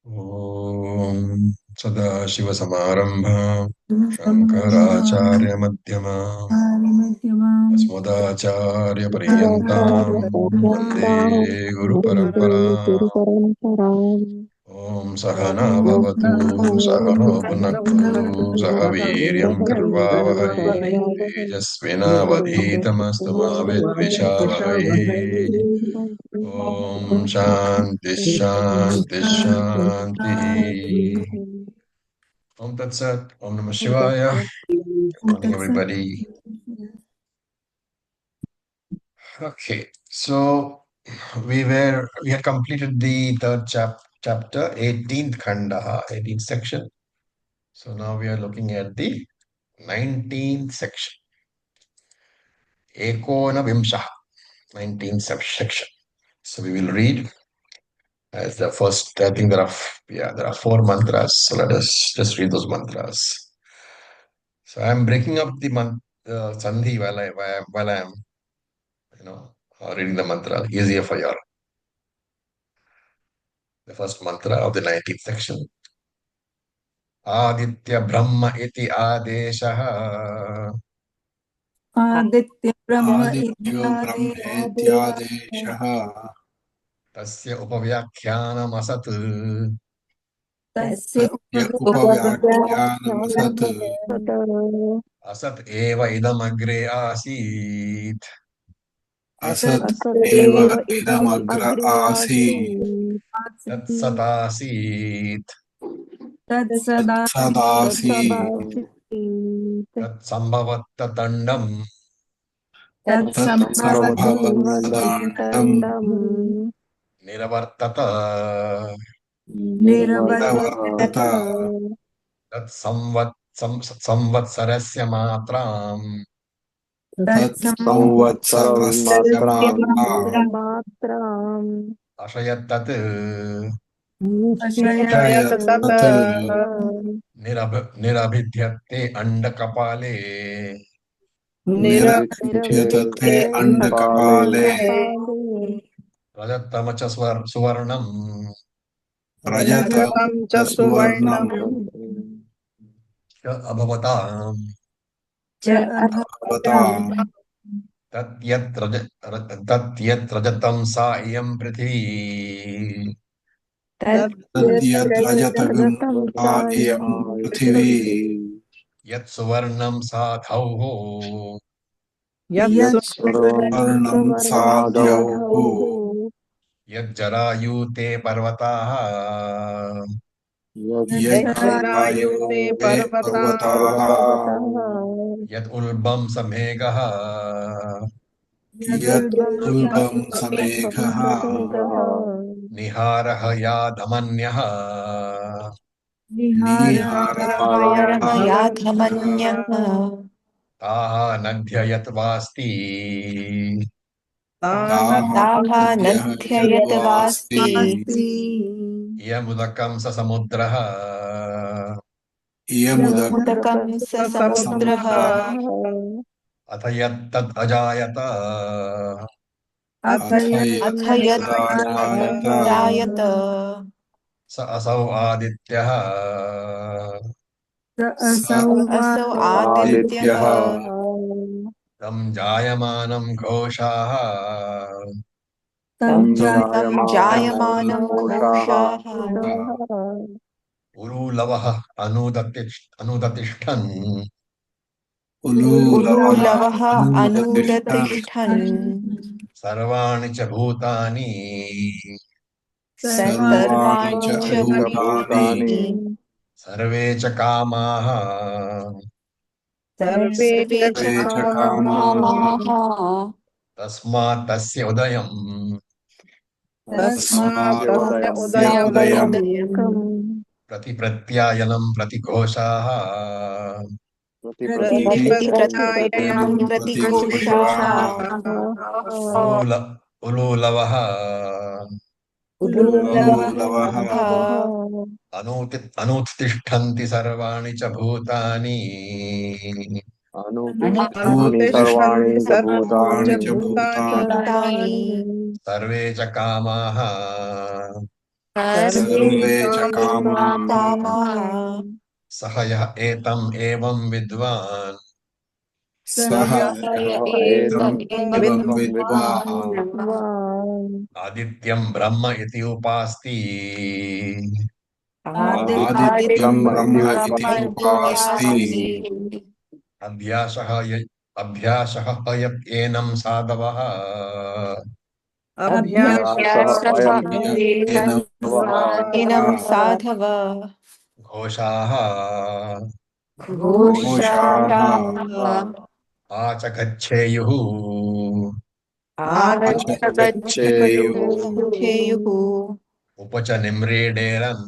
ॐ सदाशिवसमारम्भाम् शङ्कराचार्यमध्यमाम् अस्मदाचार्यपर्यन्ताम् वन्दे गुरुपरम्पराम् ॐ सहना भवतु सहनो भुनक्तु सह वीर्यं कर्वावहै तेजस्विनावधीतमस्तु मा विद्विषावहै ॐ शान्ति शान्ति शान्तिः Om Tat Sat, Om Namah Shivaya. Good morning, everybody. Okay, so we had completed the third chapter, 18th Khanda, 18th section. So now we are looking at the 19th section, Ekona Vimsha, 19th section. So we will read as the first. I think there are four mantras. So let us just read those mantras. So I am breaking up the sandhi while I am reading the mantra, easier for you. The first mantra of the 19th section. Aditya Brahma iti adeshaha. Aditya Brahma ब्रह्मेत्यादेशः Tasya upavyakhyanam तस्य उपव्याख्यानमसत् asat eva idam agre asit. असत् एव इदमग्र आसीत् Tat satasit. तत्सदासीत् Tat sambhavat tatandam. तत्सम्भवत्तदाण्डम् Niravartata. निवर्तत Tat samvatsarasya matram. तत्संवत्सरस्य मात्रा Ashayat तत् Nirabhidyate andakapale. निरभ्यतते अण्डकपाले Rajatamacha suvarnam. रजतं च सुवर्णम् Abhavatam. भवताम् Tatyat rajatam sa iyam prithvi. तद्यद्रजतगुं सा इयं पृथिवी Yat suvarnam sa dhauho. यत्सुवर्णं साध्यौः Yat jarayute parvataha. यज्जरायो ते पर्वताः Yat ulbam samegaha. यत् उल्बं समेघः Niharaha yadhamanyah. निहारभयाधमन्यः Taha nadhyayat vasti. ताः नध्ययत वास्ति Iyamudakam sa samudraha. मुदकं स समुद्रः Athayat tad ajayata. अथ यत् जायत Sa asau adityah. असौ आदित्यः Tam jayamanam ghoshaha. तं जायमानं घोषाः Urulavaha anudatiष्ठन्. उलूलवः अनुदतिष्ठन् Sarvani cha bhutani. सर्वाणि च भूतानि Sarve cha kamaha. सर्वे च कामाः Tasmat tasya udayam. तस्मात् तस्य तस्य उदयम् उदयम् Pratipratyayanam pratigoshaha. प्रतिप्रत्यायनं प्रतिघोषाः Ululavaha. उलूलवः Anutishtanti sarvani cha bhutani. अनुतिष्ठन्ति सर्वाणि च भूतानि भूतानि सर्वे च कामाः सर्वे च कामाः कामाः सह यः एतम् एवं विद्वान् सः एतम् एवं विद्वान् आदित्यं ब्रह्म इति उपास्ति आदित्यं ब्रह्म इति उपास्ति अभ्यासः अभ्यासः एनं साधवः इनं साधव घोषाः घोषाः आचगच्छेयुः आचगच्छेयुः आचक्षेयुः उपच निम्रेडेरन्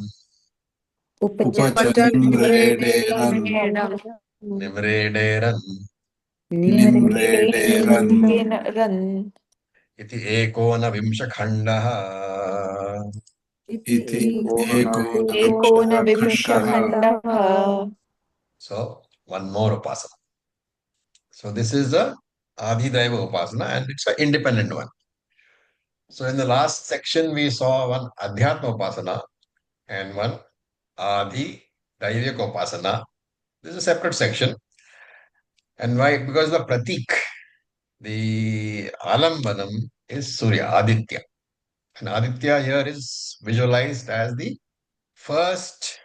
उपचनिम्रेडेरन् निम्रेडेरन् निम्रेडेरन् रन् इति एकोनविंशखण्डः इति एकोनविंशखण्डः एकोनविंशखण्डः So one more upasana. So this is the Adhidaiva upasana and it's an independent one. So in the last section we saw one Adhyatma upasana and one Adi Daivika upasana. This is a separate section. And why? Because the pratik, the alambanam is Surya, Aditya. And Aditya here is visualized as the first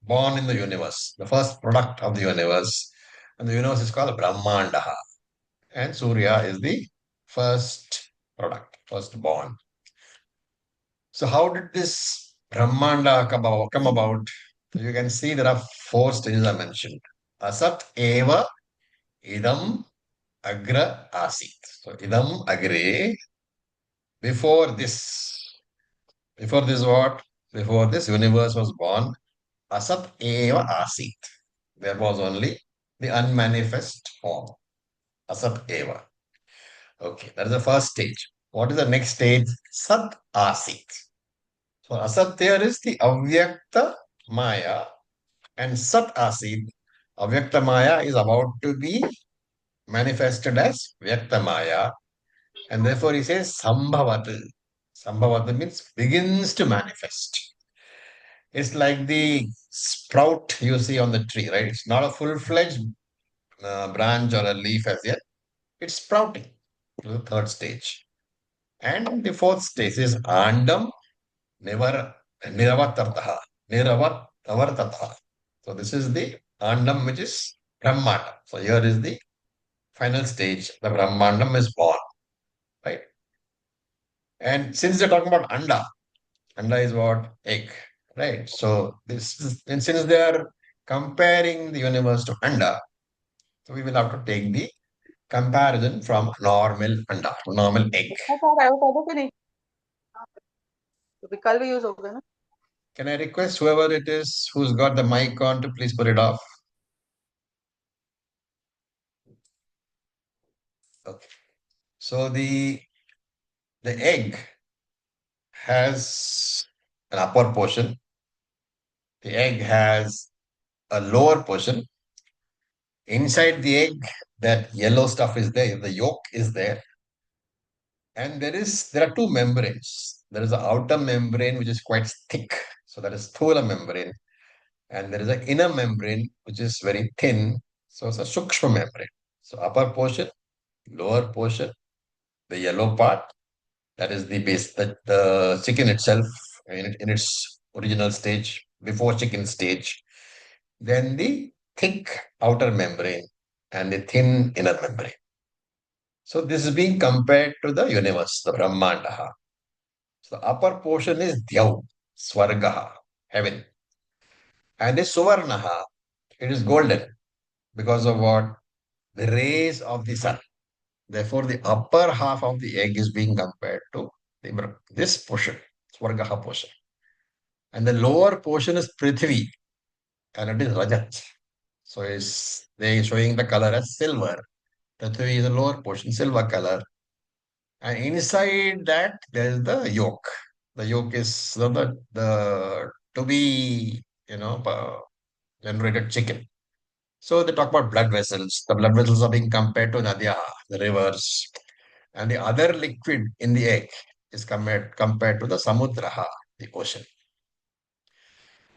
born in the universe, the first product of the universe. And the universe is called Brahmandaha. And Surya is the first product, first born. So how did this Brahmanda come about? So you can see there are four stages I mentioned. Asat eva idam agra asit. So idam agre, before this what? Before this universe was born, asat eva asit. There was only the unmanifest form. Asat eva. Okay, that is the first stage. What is the next stage? Sat asit. So asat there is the avyakta maya and sat asit. Avyakta maya is about to be manifested as vyakta maya, and therefore he says sambhavat. Sambhavat means begins to manifest. It's like the sprout you see on the tree, right? It's not a full-fledged branch or a leaf as yet. It's sprouting to the third stage. And the fourth stage is andam nivar niravatartaha. Niravatartaha. So this is the andam which is Brahmanda. So here is the final stage. The Brahmandam is born, right? And since they're talking about anda is what? Egg, right? So this is, and since they are comparing the universe to anda, so we will have to take the comparison from normal anda, normal egg. कल भी use होगा ना Can I request whoever it is who's got the mic on to please put it off? Okay. So the egg has an upper portion. The egg has a lower portion. Inside the egg, that yellow stuff is there. The yolk is there. And there are two membranes. There is an outer membrane which is quite thick. So that is thola membrane. And there is an inner membrane which is very thin. So it's a sukshma membrane. So upper portion, lower portion, the yellow part, that is the base, the chicken itself in its original stage, before chicken stage. Then the thick outer membrane and the thin inner membrane. So this is being compared to the universe, the Brahmandaha. So the upper portion is Dhyau, Swargaha, heaven. And the Suvarnaha, it is golden because of what? The rays of the sun. Therefore, the upper half of the egg is being compared to this portion, Swargaha portion. And the lower portion is Prithvi, and it is Rajat. So they are showing the color as silver. Prithvi is the lower portion, silver color. And inside that, there is the yolk. The yolk is the to be, generated chicken. So they talk about blood vessels. The blood vessels are being compared to Nadia, the rivers. And the other liquid in the egg, is compared to the samudraha, the ocean.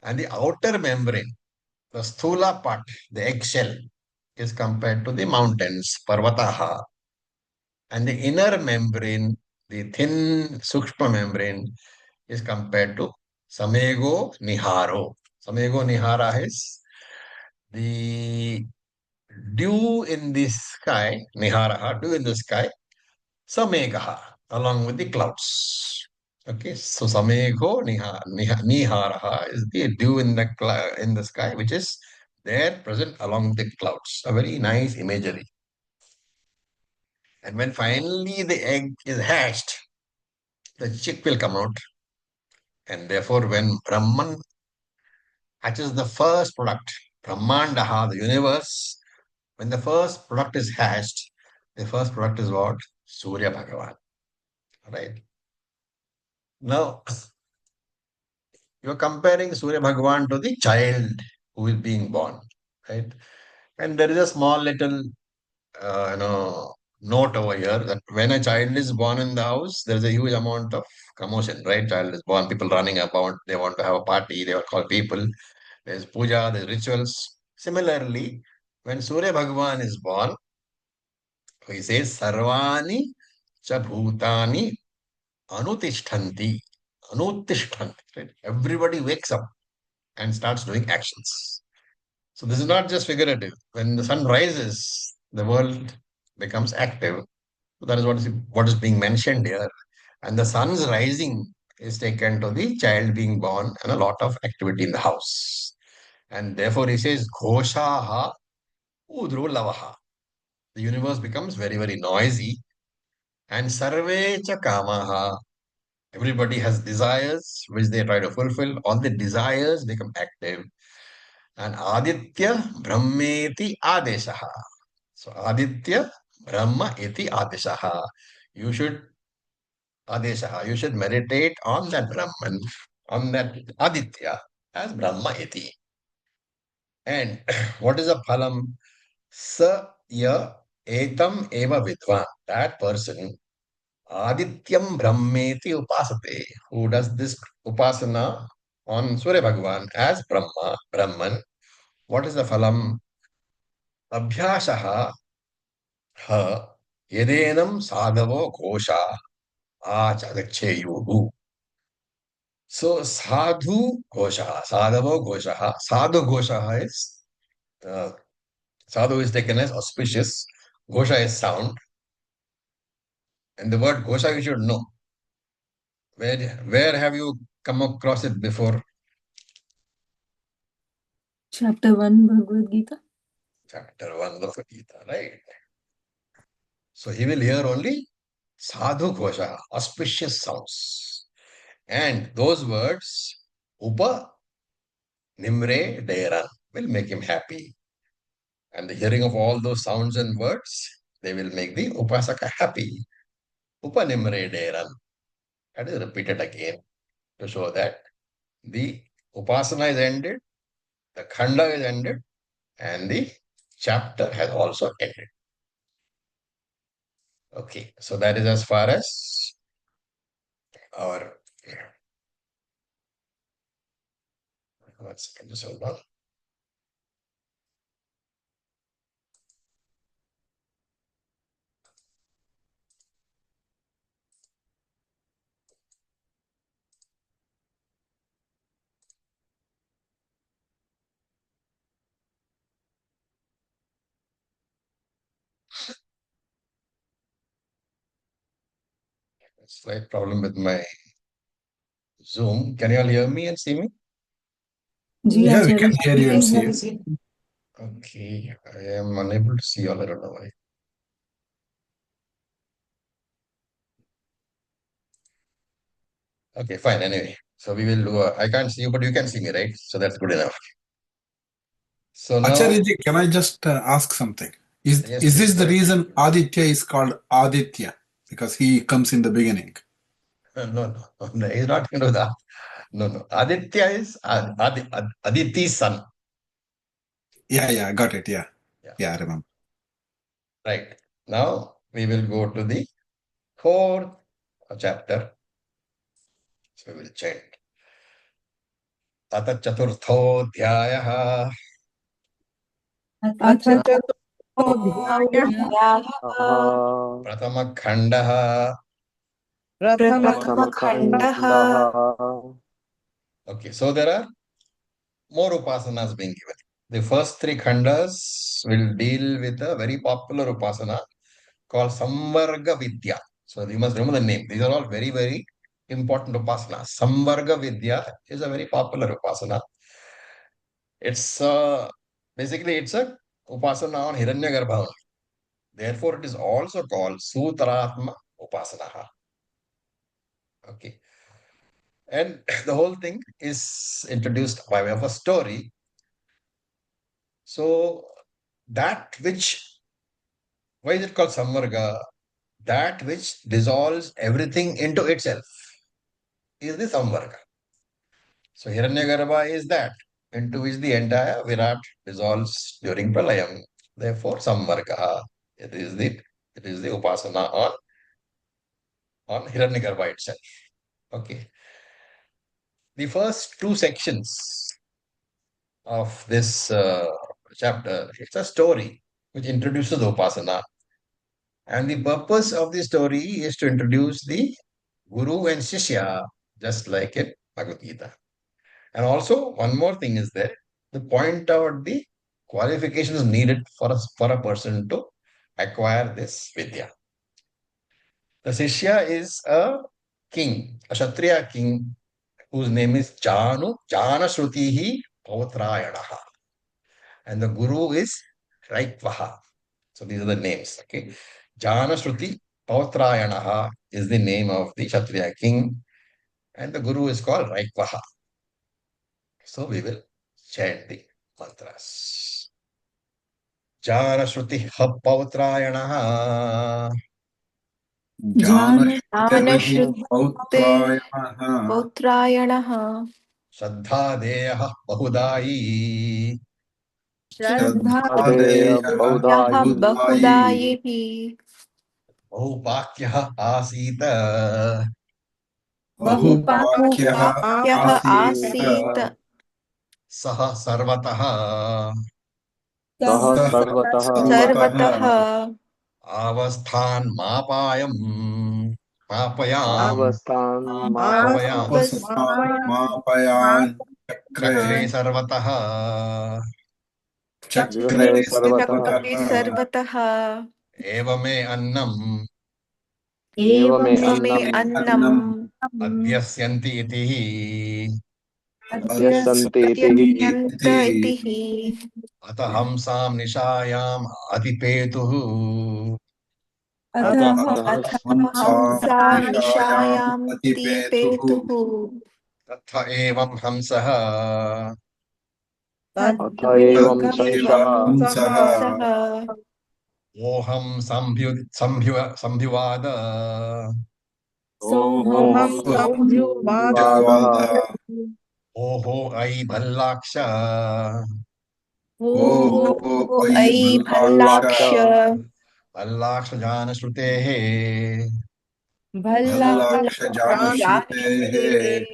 And the outer membrane, the sthula part, the eggshell, is compared to the mountains, parvataha. And the inner membrane, the thin sukshma membrane, is compared to samego niharo. Samego nihara is the dew in the sky, niharaha, dew in the sky, samegaha, along with the clouds. Okay, so samego niharaha is the dew in the sky, which is there present along the clouds. A very nice imagery. And when finally the egg is hatched, the chick will come out. And therefore, when Brahman hatches the first product, Brahmandaha, the universe, when the first product is hatched, the first product is what? Surya Bhagavan. Right? Now, you're comparing Surya Bhagavan to the child who is being born. Right? And there is a small little note over here that when a child is born in the house, there's a huge amount of commotion, right? Child is born, people running about, they want to have a party, they will call people, there's puja, there's rituals. Similarly, when Surya Bhagavan is born, he says, Sarvani cha bhutani anutishtanti. Anutishtanti, right? Everybody wakes up and starts doing actions. So this is not just figurative. When the sun rises, the world becomes active. That is what is being mentioned here. And the sun's rising is taken to the child being born and a lot of activity in the house. And therefore he says, Ghoshaha Udru Lavaha. The universe becomes very, very noisy. And Sarve cha Kamaha. Everybody has desires which they try to fulfill. All the desires become active. And Aditya Brahmeti Adeshaha. So Aditya Brahma eti Adeshaha. You should Adeshaha. You should meditate on that Brahman, on that Aditya as Brahma iti. And what is a phalam? Sa ya etam eva vidvan. That person, Adityam Brahmeti upasate, who does this upasana on Surya Bhagavan as Brahma, Brahman. What is the phalam? Abhyashaha ha yedenam sadhavo kosha achadacheyuhu. So sadhu gosha, sadhavo gosha, sadhu gosha is sadhu is taken as auspicious, gosha is sound, and the word gosha you should know. Where have you come across it before? Chapter 1, Bhagavad Gita. Chapter 1 of the Gita, right? So he will hear only sadhu gosha, auspicious sounds. And those words, upa nimre deran, will make him happy. And the hearing of all those sounds and words, they will make the upasaka happy. Upanimre deran. That is repeated again to show that the upasana is ended, the khanda is ended, and the chapter has also ended. Okay, so that is as far as our. One second, just hold on. Slight problem with my Zoom. Can you all hear me and see me? Ji Yeah, we can Acharya. hear you and see you. Okay, I am unable to see all. I don't know why. Okay, fine. Anyway, so we will do. I can't see you, but you can see me, right? So that's good enough. So now, Acharyaji, can I just ask something? yes, Is please this go the ahead. reason Aditya is called Aditya? Because he comes in the beginning. No, he's not into that. No. Aditya is Aditi's son. Yeah, got it. Yeah, Yeah, I remember. right. Now we will go to the fourth chapter. So we will chant. अथ चतुर्थोऽध्यायः अथ अध्यायः प्रथमखण्डः प्रथमखण्डः Okay, so there are more upasanas being given. The first three khandas will deal with a very popular upasana called Samvarga Vidya. So you must remember the name. These are all very, very important upasanas. Samvarga Vidya is a very popular upasana. It's basically it's a upasana on Hiranyagarbha. Therefore, it is also called Sutaratma Upasana. Okay. And the whole thing is introduced by way of a story. So that which, why is it called Samvarga? That which dissolves everything into itself is the Samvarga. So Hiranyagarbha is that into which the entire Virat dissolves during Pralayam. Therefore, Samvarga. It is the Upasana on Hiranyagarbha itself. Okay. The first two sections of this chapter, it's a story which introduces the Upasana. And the purpose of the story is to introduce the Guru and Shishya, just like in Bhagavad Gita. And also, one more thing is there, to point out the qualifications needed for a person to acquire this Vidya. The Shishya is a king, a Kshatriya king, whose name is Jana Shrutihi Pautrayanaha. And the Guru is Raitvaha. So these are the names. Okay. Jana Shruti Pautrayanaha is the name of the Kshatriya king, and the Guru is called Raitvaha. So we will chant the mantras. Jana Shruti Pautrayanaha ज्ञानश्रुतिः ज्ञानश्रुते पौत्रायणः पौत्रायणः Shraddhadeya Bahudayi श्रद्धादेयः यः बहुधायि बहुदायिः Bahupakya Asita बहुवाक्यः बहुवाक्यः आसीत् आसीत् Saha Sarvataha सः सर्वतः सर्वतः Avasthan Mapayam Mapayam Mapayam मापयान् चक्रे Chakre Sarvataha चक्रे चक्रे सर्वतः सर्वतः Evame Annam एवमे अन्नम् अन्नम् Adhyasyanti Iti अद्यस्यन्त इति इति Atahamsam Nishayam Adipetuhu अथ हंसां हंसा निशायाम् निशायां अतिपेतुः दीपेतुः Tatha Evam Hamsaha तथैव हंसः हंसः Oham Sambhyuvada संवादः Oho Ai Bhallaksha ओहो अयि ऐ Bhallaksha Bhallaksha Bhallaksha Jana Shrutehe Bhallaksha जानश्रुतेः भल्लाक्षे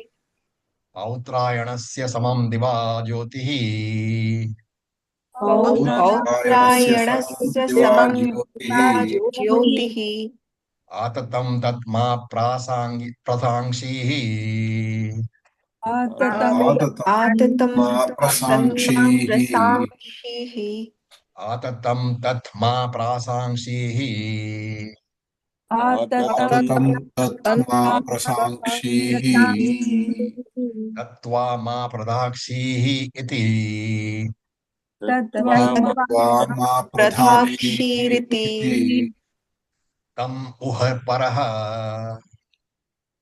Pautrayanasya Samam Diva Jyotihi पौत्रायणस्य समं पौत्रायणस्य दिवा समं ज्योतिः ज्योतिः Atatam Tatma Prasangshihi आततं आततं मा तन्मा प्रसाङ्क्षीः प्रसाक्षिः Atatam Tatma Prasangshihi आततं Tatma प्रसाङ्क्षीः Tattva Ma Pradakshihi Iti तत्त्वा मा प्रधाक्षीः प्रधाक्षीरिति इति Tam Uhar Paraha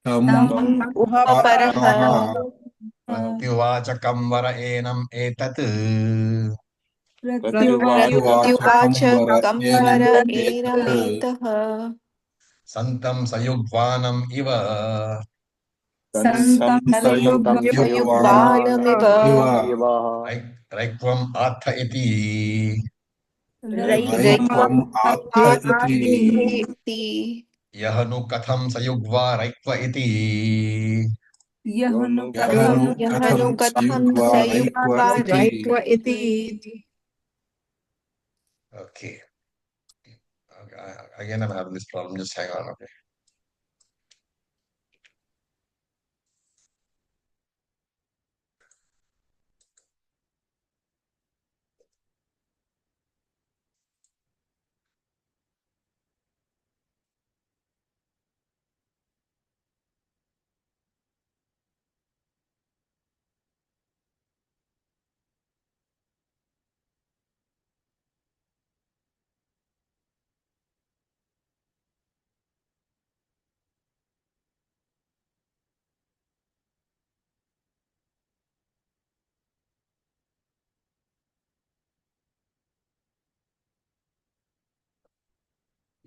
तं उपरः अपरः Pratyuvachakam Vara Enam Etat प्रत्युवाचकं प्रत्युवाच वर एनम् कंवर एतत् एनमेतः Santam Sayugvanam Iva सन्तयुग्वानम् संयुग्बाणमिव इव Raikvam Atha Iti रैक्वम् आत्थ इति आत्मेति Yahanu Katham Sayugva Raikva Iti यः नु यः नु कथं कथं कथं संयुग्वा संयुग्वा रयित्व इति रयित्व इति Okay. Again, I'm having this problem. Just hang on. Okay.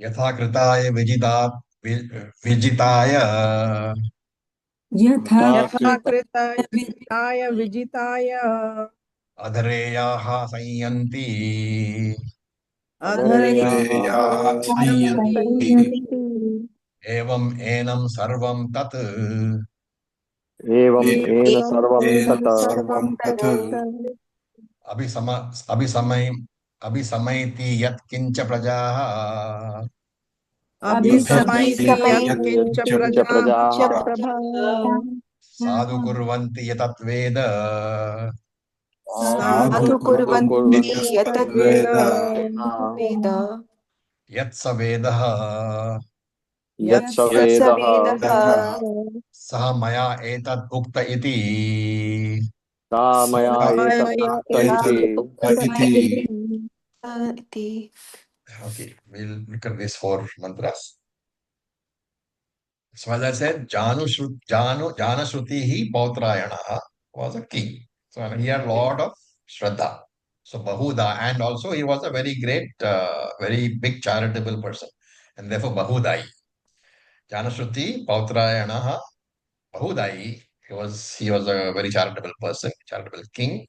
यथा कृताय विजिताय यथा यथा कृताय कृताय विजिताय अधरेयाः संयन्ति अधरेयाः संयन्ति संयन्ति एवम् एनं सर्वं तत् एवम् येन एवं सर्वं येन तत् सर्वं तत् अभिसम अभिसमय अभिसमयति यत्किञ्च प्रजाः अभिसमयति यत्किञ्च अभिसमयत्यत्किञ्च प्रजाः प्रजाः साधु कुर्वन्ति यतत्वेद साधु साधु साधु कुर्वन्ति कुर्वन्ति कुर्वन्ति यतद्वेद यद्वेद वेद यत्स वेदः यत् स यत् स वेदः वेदः सः मया एतद् उक्त इति सा मया सा एतत् मया उक्त इति एतत् उक्त इति इति Okay, we'll look at these four mantras. So as I said, Janashruti Pautrayana was a king. So he had a lot of Shraddha. So Bahuda, and also he was a very great, very big charitable person. And therefore Bahudai. Janashruti Pautrayana Bahudai, he was a very charitable person, charitable king.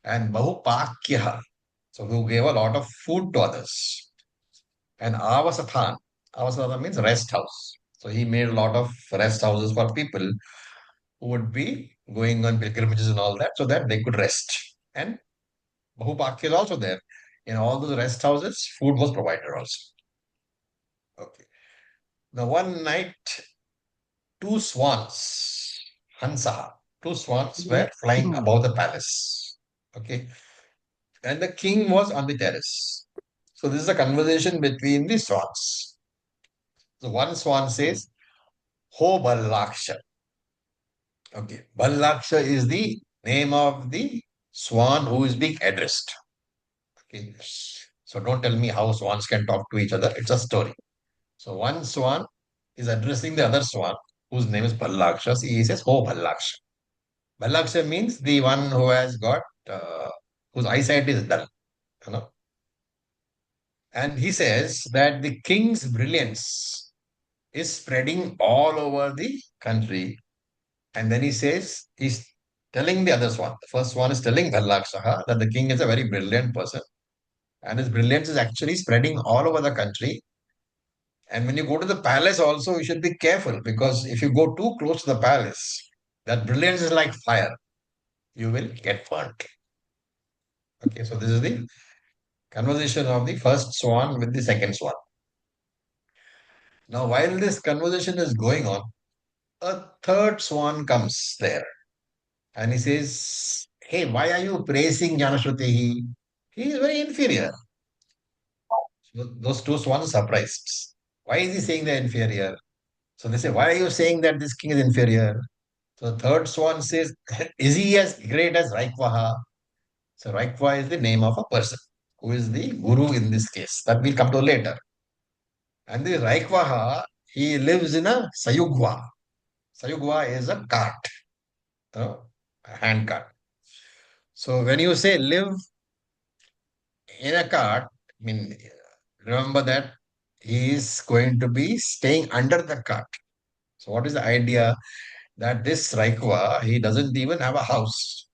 And Bahupakyaha, so who gave a lot of food to others. And Avasathan, Avasathan means rest house. So he made a lot of rest houses for people who would be going on pilgrimages and all that so that they could rest. And Bahupakya is also there. In all those rest houses, food was provided also. Okay. Now one night, two swans, Hansa, two swans were flying above the palace. Okay. And the king was on the terrace. So this is a conversation between the swans. So one swan says, Ho Ballaksha. Okay. Ballaksha is the name of the swan who is being addressed. Okay. So don't tell me how swans can talk to each other. It's a story. So one swan is addressing the other swan whose name is Ballaksha. So he says, Ho Ballaksha. Ballaksha means the one who has got, whose eyesight is dull. You know. And he says that the king's brilliance is spreading all over the country. And then he says, he's telling the other one. The first one is telling Ballakshaha that the king is a very brilliant person. And his brilliance is actually spreading all over the country. And when you go to the palace also, you should be careful because if you go too close to the palace, that brilliance is like fire. You will get burnt. Okay, so this is the conversation of the first swan with the second swan. Now, while this conversation is going on, a third swan comes there and he says, Hey, why are you praising Janashruti? He is very inferior. So those two swans are surprised. Why is he saying they're inferior? So they say, Why are you saying that this king is inferior? So the third swan says, Is he as great as Raikvaha? So Raikva is the name of a person who is the guru in this case. That we'll come to later. And the Raikvaha, he lives in a Sayugva. Sayugva is a cart, a hand cart. So when you say live in a cart, I mean, remember that he is going to be staying under the cart. So what is the idea? That this Raikva, he doesn't even have a house.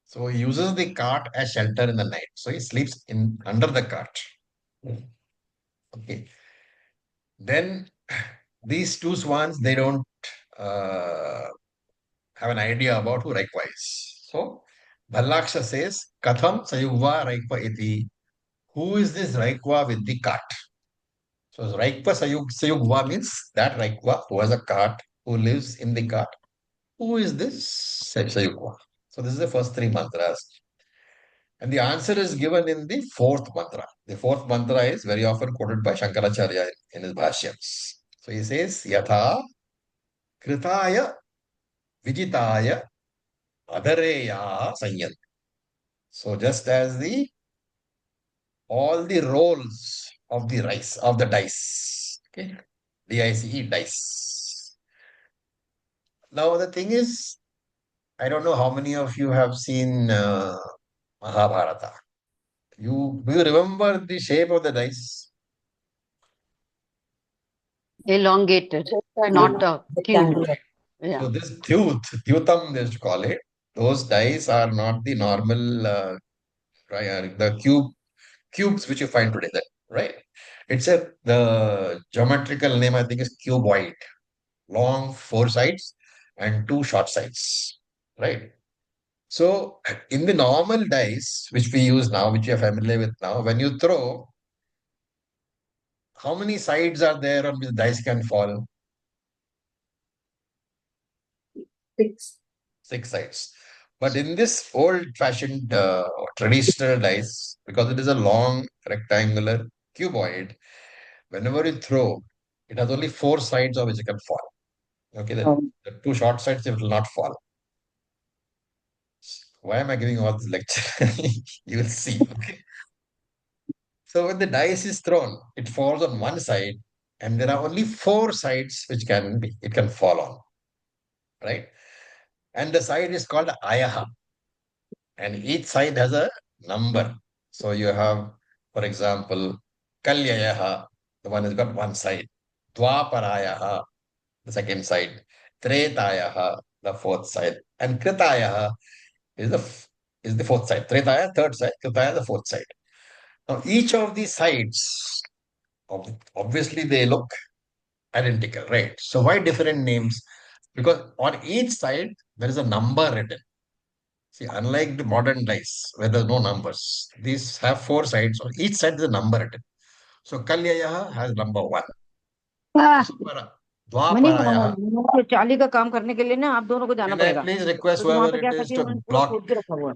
So he uses the cart as shelter in the night. So he sleeps in under the cart. Okay. Then these two swans, they don't uh, have an idea about who Raikva is. So, Bhallaksha says, Katham Sayugva Raikva iti. Who is this Raikva with the cart? So, Raikva Sayugva means that Raikva who has a cart, who lives in the cart. Who is this Sayugva? So, this is the first three mantras. And the answer is given in the fourth mantra. The fourth mantra is very often quoted by Shankaracharya in his Bhashyams. So he says, Yatha Kritaya Vijitaya Adareya Sanyan. So just as the all the rolls of the rice, of the dice, okay, D-I-C-E, dice. Now the thing is, I don't know how many of you have seen Mahabharata. Do you remember the shape of the dice? Elongated, not a cube. Rectangular. Yeah. So this tyutam they used to call it. Those dice are not the normal, the cubes which you find today. That right? The geometrical name I think is cuboid, long four sides and two short sides, right? So in the normal dice which we use now, which you are familiar with now, when you throw, how many sides are there on which the dice can fall? 6. Six sides. But in this old-fashioned traditional dice, because it is a long rectangular cuboid, whenever you throw, it has only four sides of which it can fall. Okay, the two short sides it will not fall. Why am I giving all this lecture? You will see. Okay. So when the dice is thrown, it falls on one side, and there are only four sides which it can fall on, right? And the side is called ayaha. And each side has a number. So you have, for example, Kalyayaha, the one has got one side. Dwaparayaha, the second side. Tretayaha, the fourth side. And Kritayaha is is the fourth side. Tretaya, third side. Kritaya, the fourth side. Now, each of these sides, obviously, they look identical, right? So, why different names? Because on each side, there is a number written. See, unlike the modern dice, where there's no numbers, these have four sides. On each side is a number written. So Kalyayaha has number one. Dwapara, money Dwaparayaha. चाली का काम करने के लिए ना आप दोनों को जाना Can I पड़ेगा please request तो वहां whoever पे it क्या is करती है to उन्होंने पूरा block? खोद के रखा हुआ है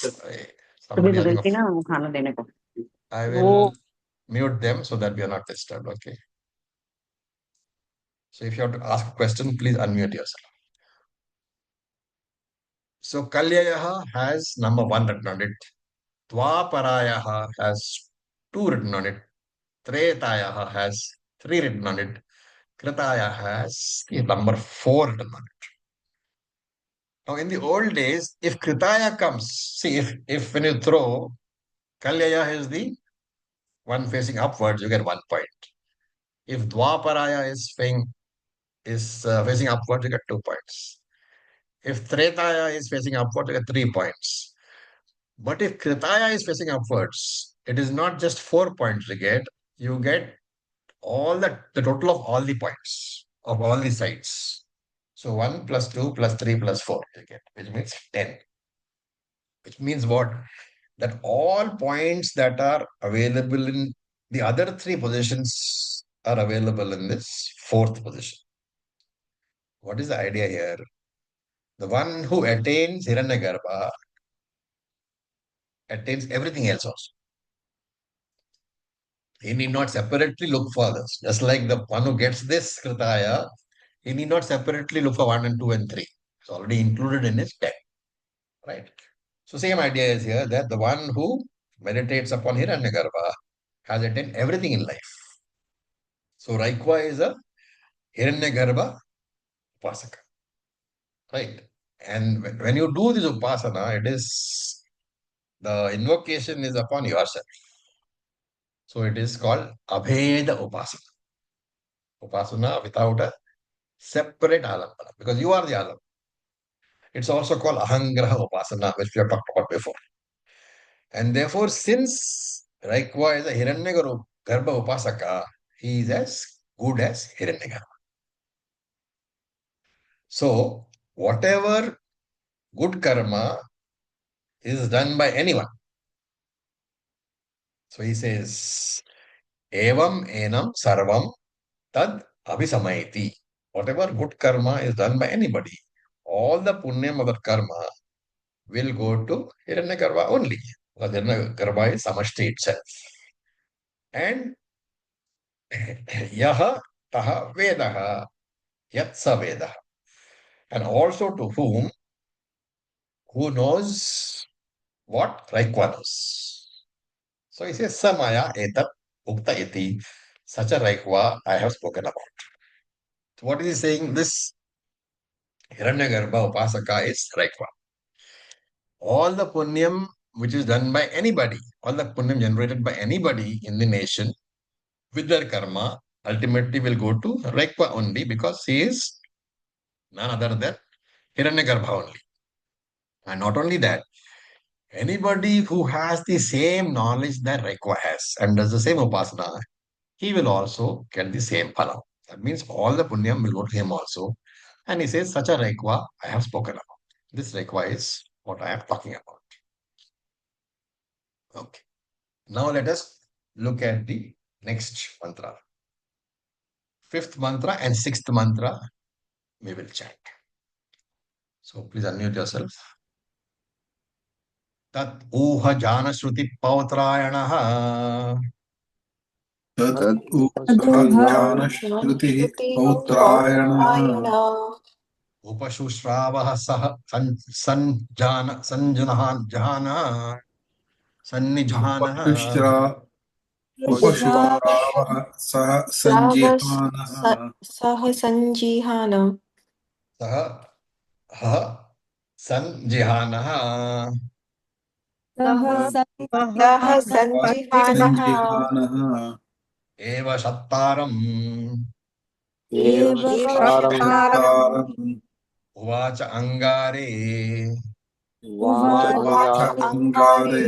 सुबह Somebody having बदल a. के ना खाना देने को I वो will mute them so that we are not disturbed. Okay. So if you have to ask a question, please unmute yourself. So Kalyayaha has number one written on it. Dwaparayaha has two written on it. Tretayaha has three written on it. Kritaya has the number four written on it. Now, in the old days, if Kritaya comes, see, if when you throw, Kalyaya is the one facing upwards, you get 1 point. If Dwaparaya is facing upwards, you get 2 points. If Tretaya is facing upwards, you get 3 points. But if Kritaya is facing upwards, it is not just 4 points you get all the total of all the points of all the sides. So 1 plus 2 plus 3 plus 4 you get, which means 10. Which means what? That all points that are available in the other three positions are available in this fourth position. What is the idea here? The one who attains Hiranyagarbha attains everything else also. He need not separately look for this. Just like the one who gets this Kritaya, he need not separately look for 1 and 2 and 3. It's already included in his 10. Right? So same idea is here that the one who meditates upon Hiranyagarbha has attained everything in life. So Raikwa is a Hiranyagarbha Upasaka. Right? And when you do this Upasana, the invocation is upon yourself. So it is called Abheda Upasana. Upasana without a separate alambana, because you are the alambana. It's also called Ahangraha Upasana, which we have talked about before. And therefore, since Raikwa is a Hiranyagarbha Upasaka, he is as good as Hiranyagarbha. So, whatever good karma is done by anyone. So he says, Evam enam sarvam tad abhisamaiti. Whatever good karma is done by anybody, all the punyam of that karma will go to Hiranyagarbha only. Because Hiranyagarbha is Samashti itself. And yaha taha vedaha yat sa vedaha. And also to who knows what Raikva knows. So he says, Samaya etat ukta iti. Such a Raikva I have spoken about. So what is he saying? This Hiranyagarbha Upasaka is Raikva. All the punyam which is done by anybody, all the punyam generated by anybody in the nation with their karma, ultimately will go to Raikva only because he is none other than Hiranyagarbha only. And not only that, anybody who has the same knowledge that Raikva has and does the same upasana, he will also get the same phala. That means all the punyam will go to him also. And he says, such a Raikva I have spoken about. This Raikva is what I am talking about. Okay. Now let us look at the next mantra. Fifth mantra and sixth mantra we will chant. So please unmute yourself. Tat uha jana shruti pautrayanaha तत् तदुपजानश्रुतिः ऊहजानश्रुतिः पौत्रायणः upashushravaha sah sanjunahan jahana sannijhana उपशुश्रा उपशुश्रावः सह सञ्जिहानः सह सञ्जिहान sah ha sanjihana सः सह सञ्जिहानः सञ्जिहानः eva shattaram एव एव सत्कारम् एवशतारम् uvacha angare watch उवाच अङ्गारे अङ्गारे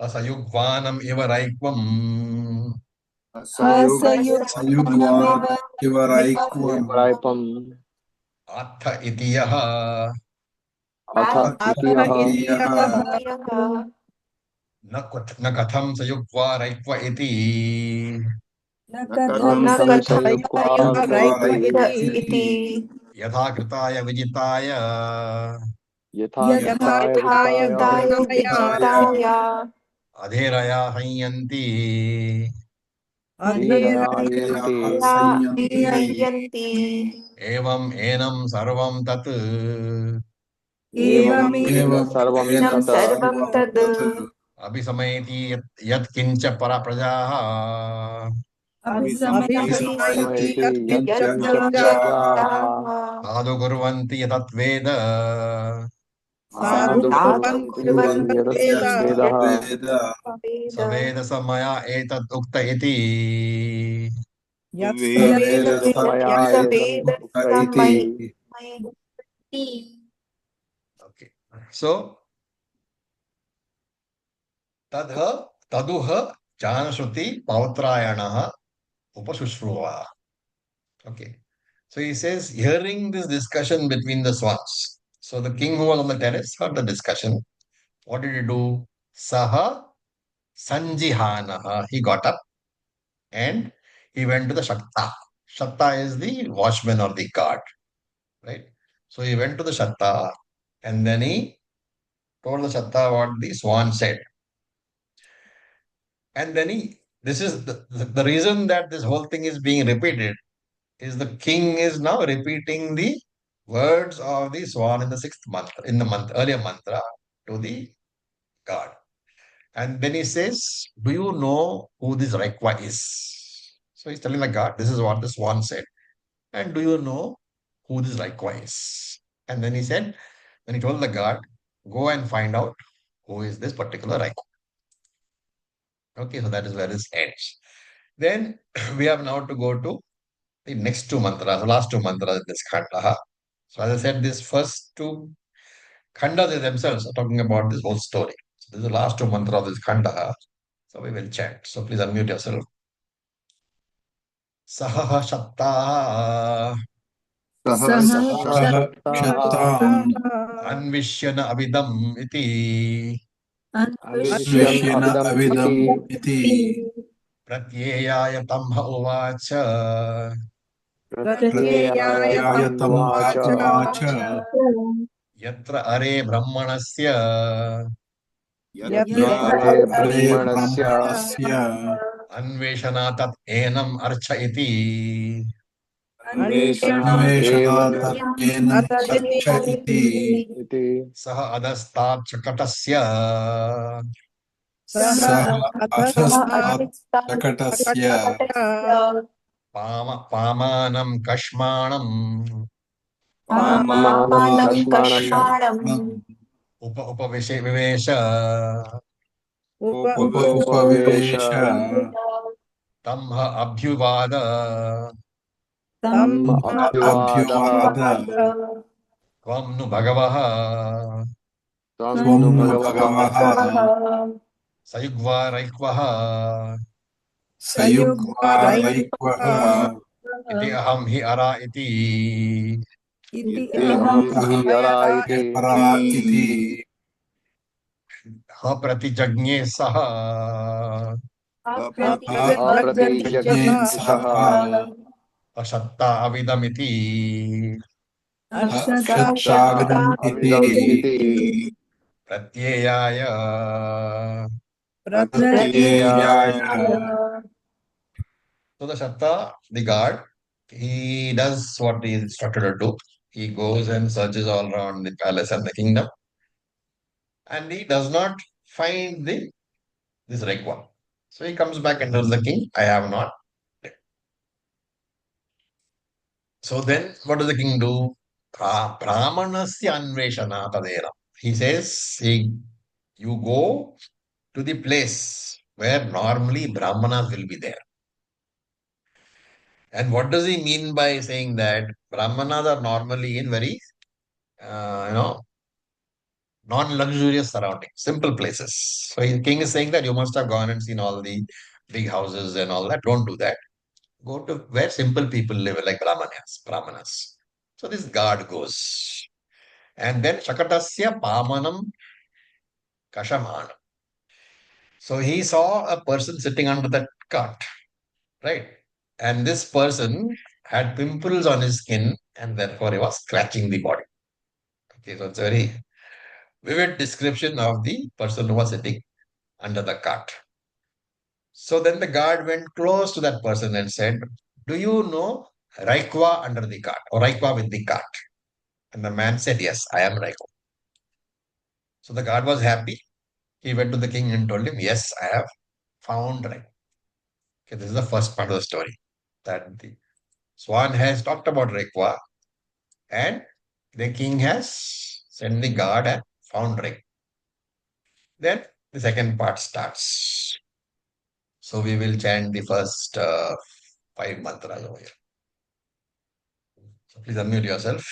असयुग्वानम इव रैक्वम् सयुग्वान हसयुक्तानमिव इव रैक्वम् प्रायपम् अथ इति यः अथ अथ इति यः इति यः न कथं सयुग्वा रैक्व इति न न कथं कथं न कथं संशयुक्त्वा सयुग्वा रैक्व रैक्व इति इति इति यथा कृताय विजिताय यथा यथा कृताय यथा विजिताय युक्ताय विजिताय विजिताय अधेरया संयन्ति धीरया धीरया यन्ति संयन्ति संयन्ति एवम् एनं सर्वं तत् एवमेन एवम् सर्वं एनं तत् सर्वं सर्वं तद् तत् अभिसमयति यत्किञ्च परप्रजाः अभिसमयति विस्मयति अभिसमयति यत्किञ्च यत्किञ्च प्रजाः प्रजाः साधु कुर्वन्ति यतत्वेद साधु साधु कुर्वन्ति कुर्वन्ति यतवेदः यद्वेद स वेद स मया एतत् उक्त इति वेद स मया एतत् वेद उक्त उक्त इति इति Okay. So, taduha janashruti pautrayanaha upasushruva. Okay. So he says, hearing this discussion between the swans. So the king who was on the terrace heard the discussion. What did he do? Saha sanjihanaha. He got up and he went to the Shakta. Shakta is the watchman or the guard, right? So he went to the Shakta and then he told the Shakta what the swan said. And then this is the reason that this whole thing is being repeated is the king is now repeating the words of the swan in the sixth month, in the earlier mantra to the god. And then he says, do you know who this Raikwa is? So he's telling the god, this is what the swan said. And do you know who this Raikwa is? And then he said, then he told the god, go and find out who is this particular Raikwa. Okay, so that is where this ends. Then we have now to go to the next two mantras, the last two mantras in this khanda. So as I said, these first two khandas themselves are talking about this whole story. So this is the last two mantras of this khanda. So we will chant. So please unmute yourself. Saha shatta सः सः क्षताम् क्षताम् अन्विष्य न अविदम् इति अन्विष्यन् अन्विष्य न अविदम् इति अविदम् इति प्रत्ययाय तम्ह उवाच प्रत्ययाय प्रत्ययाय तम् तम् उवाच उवाच यत्र अरे ब्रह्मणस्य यत्र यत्र हरे हरे ब्रह्मणस्य ब्रह्मणस्य अन्वेषणा तत् एनम् अर्च इति अन्वेषणात् एवम् अन्वेषणात् एनम् अर्च इति इति सः अधस्तात् शकटस्य सः अधस्तात् शकटस्य सकटस्य पामानं कष्माणम् पामानं पामानं कष्माणम् कषाणम् विवेश उपवेश उपविवेश तम् अभ्युवाद तम् अभ्युवादः अभ्युवाद त्वं नु भगवः त्वं त्वं नु नु भगवः भगवः सयुग्वा रैक्वः सयुग्वा रैक्वः इति अहं हि अरा इति इति अहं हि अहं यरा इति परा इति प्रतिजज्ञे सः अप्रतिजज्ञे अप्रतिज्ञेन सः सह अशत्ता अविदमिति सत्ता क्षत्ताविदम् इति अविदम् इति प्रत्ययाय प्रत्ययाय so the shatta the guard he does what he is instructed to do. He goes and searches all around the palace and the kingdom, and he does not find the this Rekwa. So he comes back and tells the king, I have not. So then what does the king do? Brahmanasya anveshana tadera. He says, you go to the place where normally Brahmanas will be there. And what does he mean by saying that? Brahmanas are normally in very, non-luxurious surroundings, simple places. So the king is saying that you must have gone and seen all the big houses and all that. Don't do that. Go to where simple people live, like Brahmanas. So this guard goes. And then Shakatasya Pamanam Kashamanam. So he saw a person sitting under that cart, right? And this person had pimples on his skin and therefore he was scratching the body. Okay, so it's a very vivid description of the person who was sitting under the cart. So then the guard went close to that person and said, do you know Raikwa under the cart or Raikwa with the cart? And the man said, yes, I am Raikwa. So the guard was happy. He went to the king and told him, yes, I have found Raikwa. Okay, this is the first part of the story. That the Swan has talked about Raikwa and the king has sent the guard and found Raikwa. Then the second part starts. So we will chant the first 5 mantras over here. So please unmute yourself.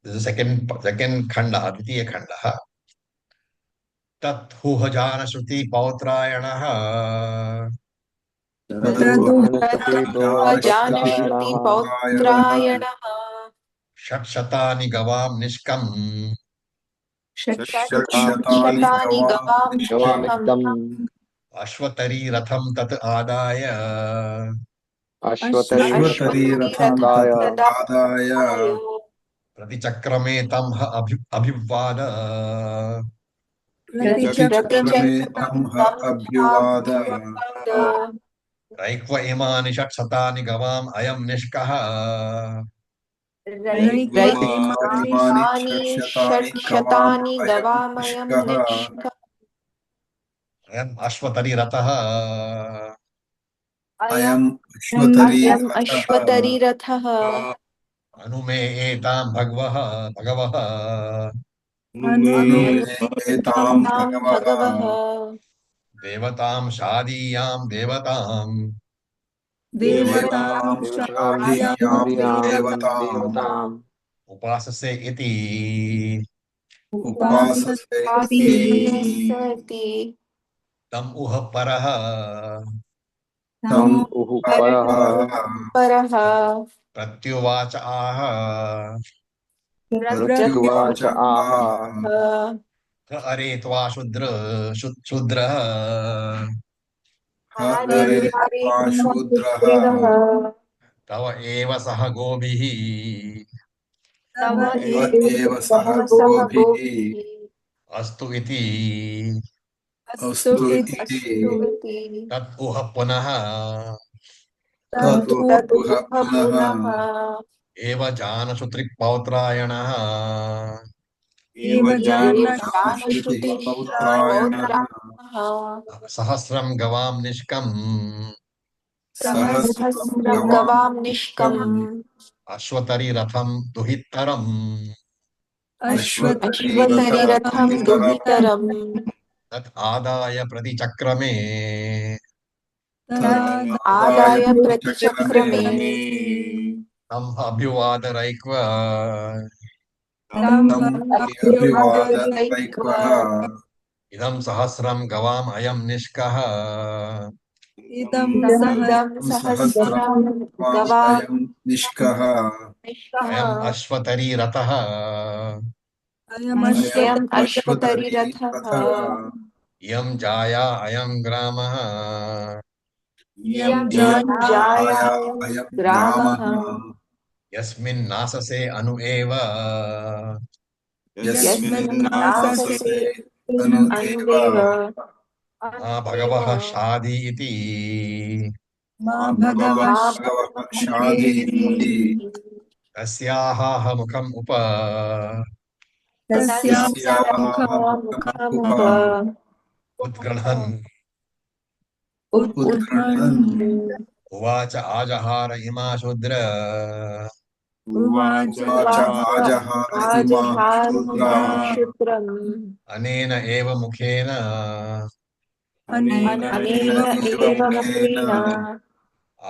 This is the second khanda, Dvitiya khanda. Tat huhajana shruti pautrayanaha तदुपनिषति Janashruti बहुवक्त्रायणः पौत्रायणः षट्शतानि गवां निष्कम् षट्शतानि शतानि गवां निष्कम् गवामिक्तम् अश्वतरी रथं तत् आदाय अश्वतरीरथम् अश्वतरीरथं आदाय तत् आदाय प्रतिचक्रमे तं अभिवाद प्रतिचक्रमे तं अभ्युवाद रैक्व इमानि षट्शतानि गवाम् अयं निष्कः रैक्वा इमानि रैक्वानि षट्शतानि गवाम् षट्शतानि अयं गवामयं निष्कः निष्क अयम् अश्वतरी रथः अयम् अयम् अश्वतरीरथः अश्वतरीरथः अनुमे एतां भगवः अनुमेतां तां भगवः भगवः देवतां शादीयां देवताम् देवतां देवतां शाधीयां शादीयां देवताम् देवताम् उपाससे इति उपासते इति सति तम् उह परः तम् उः परः परः परः प्रत्युवाच आह प्रत्युवाच आह अरे त्वा शूद्रः हरे त्वा शूद्रः तव एव सह गोभिः तव एव सह गोभिः अस्तु इति अस्तु इति तत् उह पुनः ततुः पुनः एव जानशुत्रिपौत्रायणः एव जानश्रुतिपौत्रायणः सहस्रं गवां निष्कम् सहस्रं गवां निष्कम् अश्वतरिरथं दुहितरम् अश्वतरीरथं अश्वतरीरथं दुहितरम् तत् आदाय प्रतिचक्रमे तदादाय आदाय चक्रमे प्रतिचक्रमे तम् अभ्युवादरैक्व तं अभ्युवादयित्वा अभ्युवादयित्वा इदं सहस्रं गवाम् अयं निष्कः इदं इदं सहस्रं सहस्रं गवां अयं निष्कः अयम् अश्वतरीरथः अयम् अयम् अश्वतरीरथः अश्वतरीरथः इयं जाया अयं ग्रामः इयं इयं जाया जायायं अयं ग्रामः ग्रामः यस्मिन्नाससे अनु एव यस्मिन्नाससे यस्मिन्नाससे अनु एव अनुदेव मा भगवः शादि इति मा मा भगवः शाधीति तस्याः मुखम् उप तस्याः मुखमुप मुखमुप उद्गृह्णन् उद्गृह्णन् उवाच आजहार इमा शूद्र उवाच आजहार इमा शूद्रा शुक्रम् अनेन एव मुखेन अनेन अनेन एव एव मुखेन मुखेन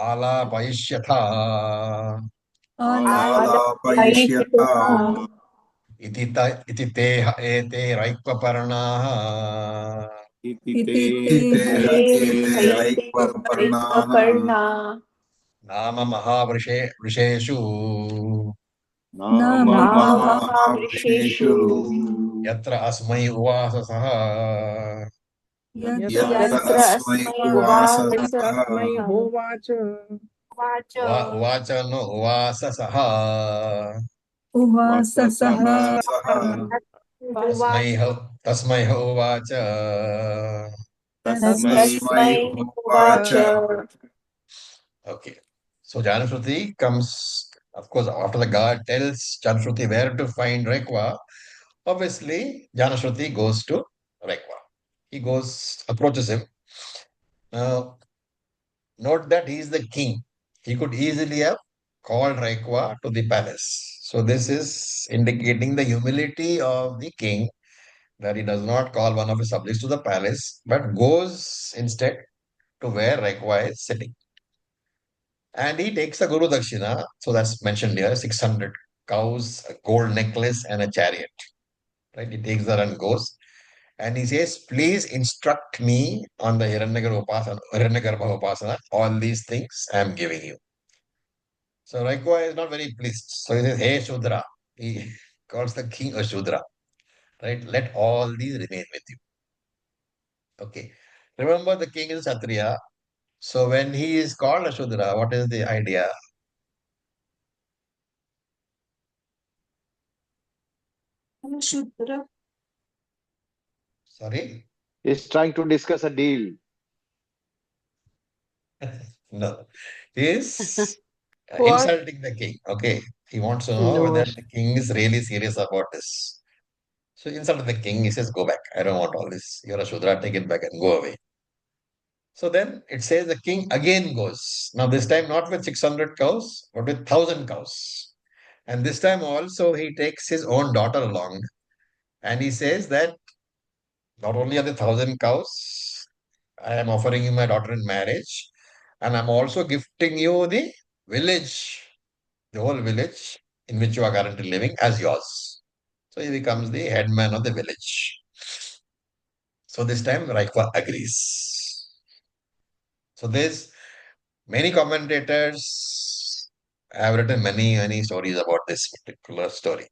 आलापयिष्यथा आलापयिष्यथा इति ते एते रैक्वपर्णाः इति तेह एते रैक्वर्णाः रैक्वपर्णा नाम महावृषे वृषेषु नाम नाम महावृषेषु महावृषेषु यत्र अस्मै उवाससः यत्र यत्र अस्मै अस्मै उवासः होवाच उवाच नो उवाससः उवाससः तस्मै तस्मै उवाच तस्मै तस्मै उवाच उवाच okay. So Janashruti comes, of course, after the god tells Janashruti where to find Rekwa, obviously Janashruti goes to Rekwa. He goes, approaches him. Now, note that he is the king. He could easily have called Rekwa to the palace. So this is indicating the humility of the king, that he does not call one of his subjects to the palace, but goes instead to where Rekwa is sitting. And he takes a Guru Dakshina, so that's mentioned here 600 cows, a gold necklace, and a chariot. Right? He takes that and goes. And he says, please instruct me on the Hiranyagarbha Upasana. All these things I am giving you. So Raikwa is not very pleased. So he says, hey Shudra. He calls the king a Shudra. Right? Let all these remain with you. Okay. Remember, the king is Kshatriya. So when he is called a Shudra, what is the idea? Shudra. Sorry? He's trying to discuss a deal. No. He is What? insulting the king. Okay. He wants to know No. whether the king is really serious about this. So he insulted the king. He says, go back. I don't want all this. You're a Shudra. Take it back and go away. So then it says the king again goes. Now, this time not with 600 cows, but with 1,000 cows. And this time also he takes his own daughter along. And he says that not only are the 1,000 cows, I am offering you my daughter in marriage. And I'm also gifting you the whole village in which you are currently living as yours. So he becomes the headman of the village. So this time Raikwa agrees. So there's many commentators I have written many stories about this particular story.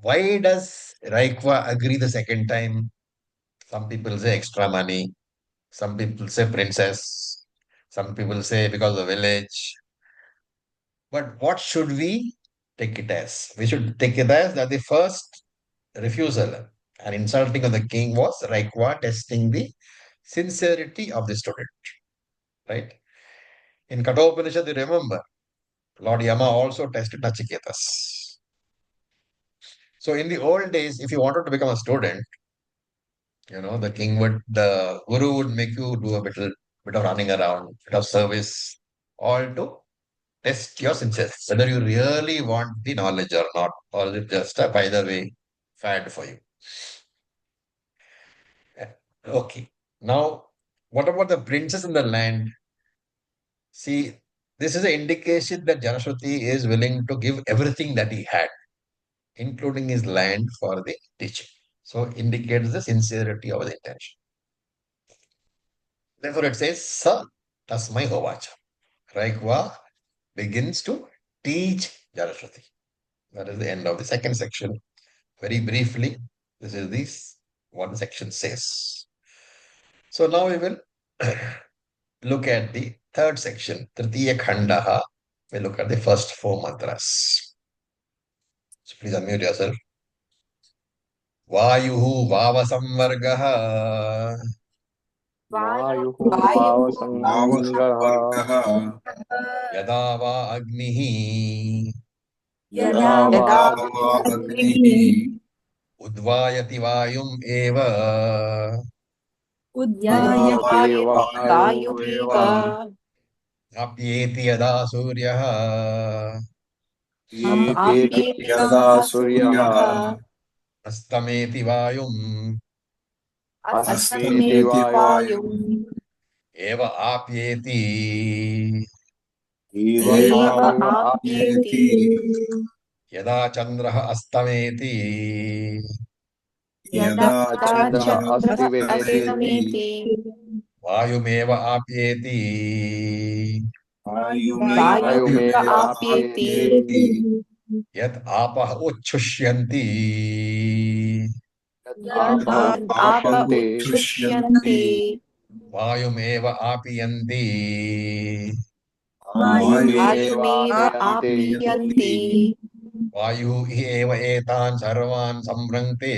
Why does Raikwa agree the second time? Some people say extra money. Some people say princess. Some people say because of village. But what should we take it as? We should take it as that the first refusal and insulting of the king was Raikwa testing the sincerity of the student. Right? In Kathopanishad, you remember, Lord Yama also tested Nachiketas. So in the old days, if you wanted to become a student, the guru would make you do a bit of running around, bit of service, all to test your sincerity, whether you really want the knowledge or not, or is it just a by the way fad for you. Okay. Now, what about the princess in the land? See, this is an indication that Janashruti is willing to give everything that he had, including his land for the teaching. So indicates the sincerity of the intention. Therefore, it says, Sa Tasmai Hovacha. Raikwa begins to teach Janashruti. That is the end of the second section. Very briefly, this is what the section says. So now we will look at the third section, Tritiya Khandaha. We look at the first four mantras. So please unmute yourself. Vayuhu Vavasamvargaha वायुः भावसङ्गः भावसंवर्गः Yada Va Agnihi यदा वा यदा वा अग्निः अग्निः Udvayati Vayum Eva उद्यायते वायुरेव Apyeti Yada Suryaha आप्येति यदा सूर्यः Astameti Vayum अस्तिमेति अस्तमेति वायुः वायुम् Eva Apyeti एव एव आप्येति आप्येति Yada Chandraha Astameti यदा चन्द्रः चन्द्रः अस्तिवेति अस्तमेति Vayumeva Apyeti वायुमेव वायुमेव आप्येति आप्येति Yat Apah Uchchushyanti आप यद् आप उच्यन्ते उच्छ्रिष्यन्ति Vayumeva Apyanti वायुमेव वायुमेव आप्यन्ते आप्यन्ति Vayu eva etan sarvan samvrangte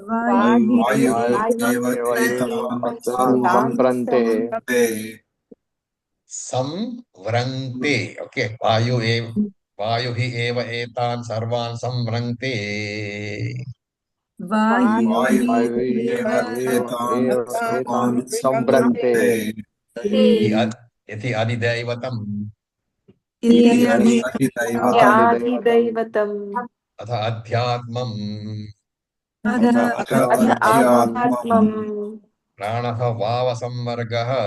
वायुः एव वायुमेव एतान् सर्वान् सम्प्रन्ते ते samvrangte. Okay. Vayu hi eva etan sarvan samvrangte. वायुः एव वायुः एतान् एव सर्वान् एतान् सम्प्रन्ते सम्भ्रन्ते Iti adidaivatam. इति इति अधिदैवतम् आदिदैवतम् Atha adhyatmam. अथ अथ अध्यात्मम् अध्यात्मम् Pranaha vava samvargaha.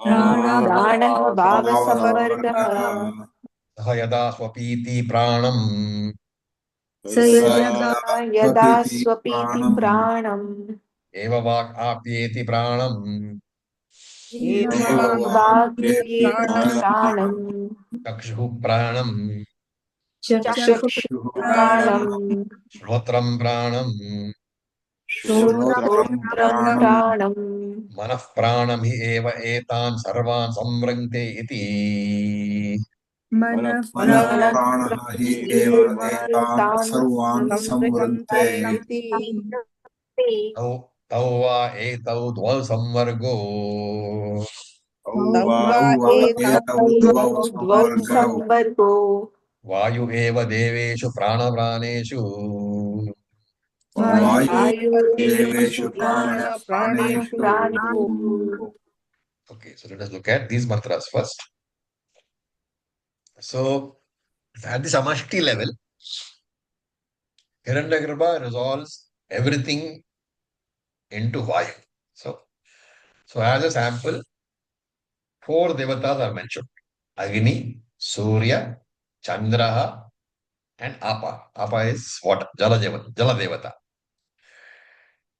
प्राणः भावसंवर्गः भावसंवर्गः Saha yada swapiti pranam. स स यदा यदा यदा स्वपिति स्वपीति प्राणम् प्राणम् Eva vak apyeti pranam. एवं वाक्येति प्राणम् Chakshu pranam. चक्षुः प्राणम् प्राणम् Shrotram pranam. श्रोत्रम् श्रोत्रम् प्राणम् प्राणम् Manah pranam hi eva etan sarvan samvrangte iti. मनः प्राणः हि एव एतान् सर्वान् संवृन्ते Tau va etau dval samvargo. तौ वा एतौ द्वौ द्वौ संवर्गौ संवर्गो Vayu eva deveshu pranapraneshu. वायुदेवेषु वायुदेवेषु प्राणेषु प्राणेषु Okay, so let us look at these mantras first. So, at the Samashti level, Hiranyagarbha resolves everything into Vayu. So as a sample, four devatas are mentioned. Agni, Surya, Chandraha, and Apa. Apa is water, Jala Devata.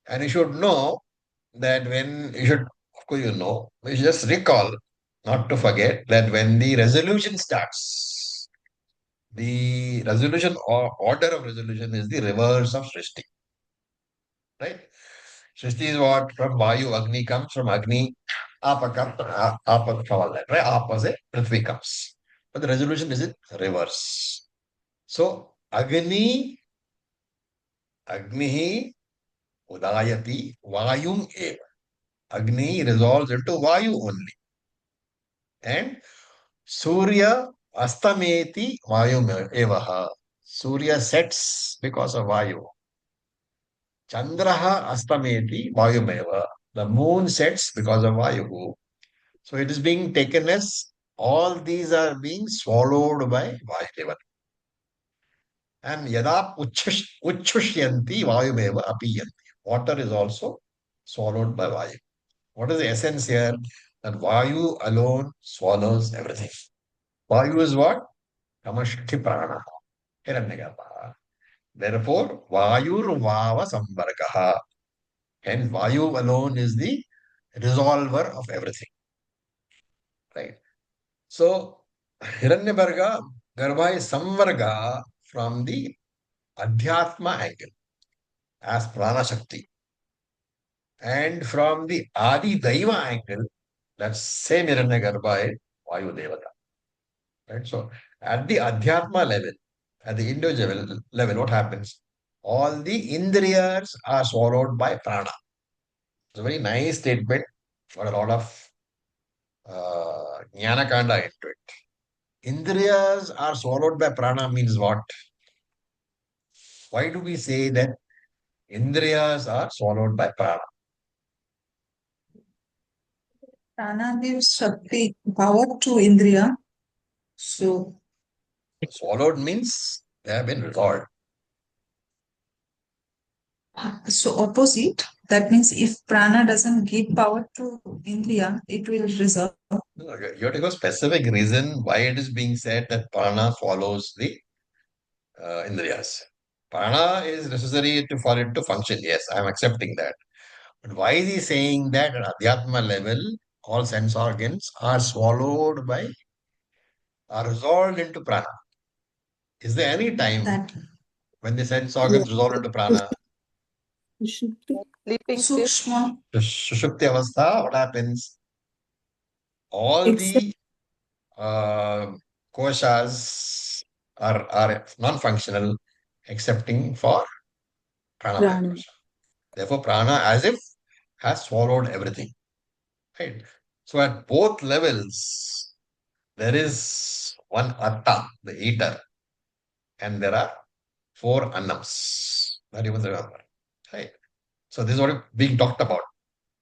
And you should know that of course you should just recall not to forget that when the resolution starts, the resolution or order of resolution is the reverse of Srishti. Right? Srishti is what? From Vayu, Agni comes, from Agni, Apa comes, Apa from all that, right? Apa se Prithvi comes. But the resolution is in reverse. So, Agnihi Udayati Vayum Eva. Agni resolves into Vayu only. And Surya Astameti Vayum Evaha. Surya sets because of Vayu. Chandraha Astameti Vayum Eva. The moon sets because of Vayu. So it is being taken as all these are being swallowed by Vayu. And Yada Uchhushyanti Vayumeva Apiyanti. Water is also swallowed by Vayu. What is the essence here? That Vayu alone swallows everything. Vayu is what? Kamashti Prana. Hiranyagarbha. Therefore, Vayur Vava Samvargaha. Hence, Vayu alone is the resolver of everything. Right? So, Hiranyabharga, Garbha is Samvarga from the Adhyatma angle as Prana Shakti. And from the Adi Daiva angle, that's same Hiranyagarbha is Vayu Devata. Right? So, at the Adhyatma level, at the individual level, what happens? All the Indriyas are swallowed by Prana. It's a very nice statement, got a lot of Jnana Kanda into it. Indriyas are swallowed by Prana means what? Why do we say that Indriyas are swallowed by Prana? Prana gives Shakti, power to Indriya. So Swallowed means they have been resolved. opposite. That means if Prana doesn't give power to Indriya, it will resolve. No, you have to go specific reason why it is being said that Prana follows the Indriyas. Prana is necessary for it to function. Yes, I am accepting that. But why is he saying that at Adhyatma level, all sense organs are swallowed by, are resolved into Prana? Is there any time That when the sense organs resolve into Prana? Sleeping state. Sukshma. The Sushupti Avastha, what happens? All the koshas are non-functional excepting for Pranamaya kosha. Therefore, Prana as if has swallowed everything. Right? So at both levels, there is one Atta, the eater, and there are 4 Annams. That you must remember. Right? So this is what is being talked about.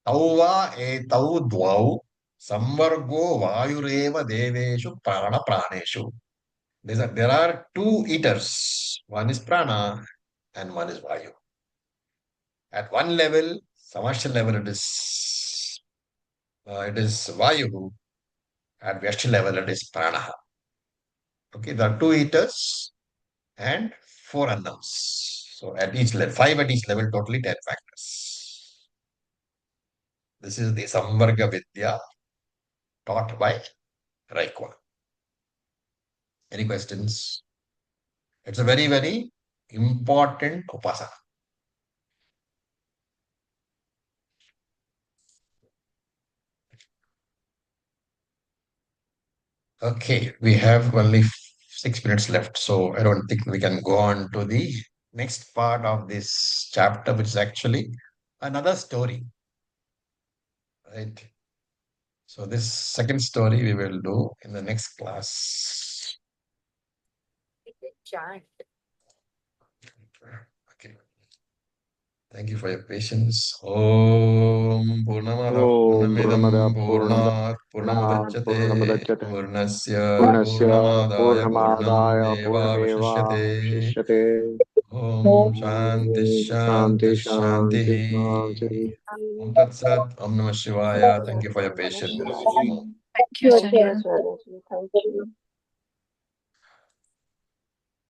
Tauva etau dvau samvargo vayureva deveshu prana praneshu. There are 2 eaters. One is prana and one is vayu. At one level, samasya level, it is vayu. At vyashya level, it is prana. Okay, there are 2 eaters and 4 annams. So at each level, 5 at each level, totally 10 factors. This is the Samvarga Vidya taught by Raikwa. Any questions? It's a very, very important upasana. Okay, we have only 6 minutes left, so I don't think we can go on to the next part of this chapter, which is actually another story. Right? So this second story we will do in the next class. Okay. Thank you for your patience. Om Purnamada Purnamidam Purnat Purnamudachyate Purnasya Purnamadaya Purnam Evavashishyate Om Shanti Shanti Shanti Om Tat Sat Om Namah Shivaya. Thank you for your patience. Thank you, Acharya. Thank you.